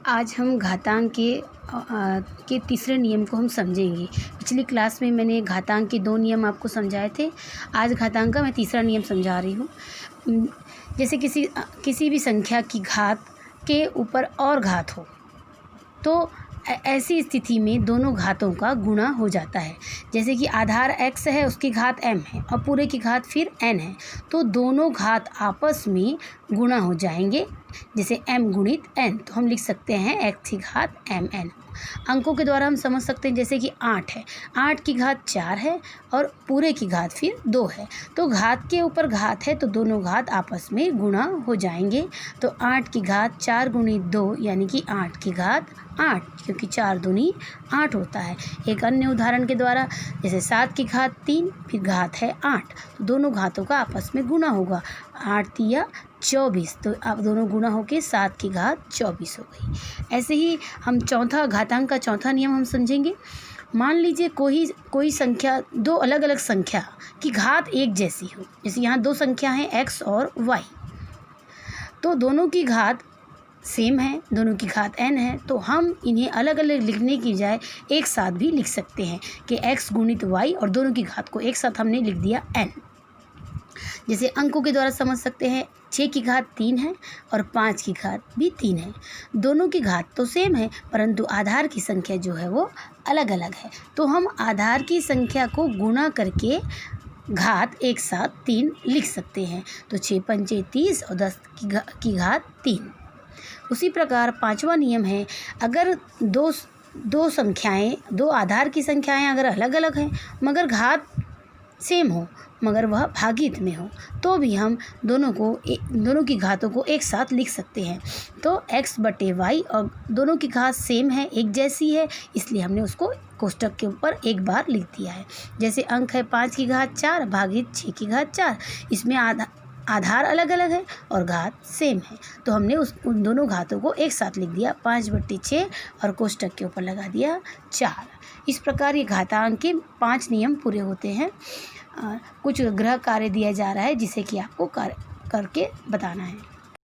आज हम घातांक के तीसरे नियम को हम समझेंगे। पिछली क्लास में मैंने घातांक के 2 नियम आपको समझाए थे। आज घातांक का मैं तीसरा नियम समझा रही हूँ। जैसे किसी भी संख्या की घात के ऊपर और घात हो तो ऐसी स्थिति में दोनों घातों का गुणा हो जाता है। जैसे कि आधार x है, उसकी घात m है और पूरे की घात फिर n है, तो दोनों घात आपस में गुणा हो जाएंगे। जैसे m गुणित n, तो हम लिख सकते हैं x की घात mn। अंकों के द्वारा हम समझ सकते हैं, जैसे कि 8 है, 8 की घात 4 है और पूरे की घात फिर 2 है, तो घात के ऊपर घात है तो दोनों घात आपस में गुणा हो जाएंगे। तो 8 की घात 4 गुणित 2 यानी कि 8 की घात 8, क्योंकि 4 दूनी 8 होता है। एक अन्य उदाहरण के द्वारा, जैसे 7 की घात 3 फिर घात है 8, तो दोनों घातों का आपस में गुणा होगा। 8 तिया 24, तो अब दोनों गुणा होके 7 की घात 24 हो गई। ऐसे ही हम घातांक का चौथा नियम हम समझेंगे। मान लीजिए कोई संख्या, दो अलग अलग संख्या की घात एक जैसी हो। जैसे यहाँ 2 संख्या हैं x और y, तो दोनों की घात सेम है, दोनों की घात n है, तो हम इन्हें अलग अलग लिखने की बजाय एक साथ भी लिख सकते हैं कि x गुणित y, और दोनों की घात को एक साथ हमने लिख दिया n। जैसे अंकों के द्वारा समझ सकते हैं, 6 की घात 3 है और 5 की घात भी 3 है। दोनों की घात तो सेम है, परंतु आधार की संख्या जो है वो अलग अलग है, तो हम आधार की संख्या को गुणा करके घात एक साथ 3 लिख सकते हैं। तो 6 पंचे 30 और 10 की घात 3। उसी प्रकार पांचवा नियम है, अगर दो संख्याएं, दो आधार की संख्याएं अगर अलग अलग हैं मगर घात सेम हो, मगर वह भागित में हो, तो भी हम दोनों की घातों को एक साथ लिख सकते हैं। तो x बटे y, और दोनों की घात सेम है, एक जैसी है, इसलिए हमने उसको कोष्टक के ऊपर एक बार लिख दिया है। जैसे अंक है 5 की घात 4 भागित 6 की घात 4, इसमें आधार अलग अलग है और घात सेम है, तो हमने उन दोनों घातों को एक साथ लिख दिया 5 बटे 6 और कोष्टक के ऊपर लगा दिया 4। इस प्रकार ये घातांक के 5 नियम पूरे होते हैं। कुछ गृह कार्य दिया जा रहा है जिसे कि आपको करके बताना है।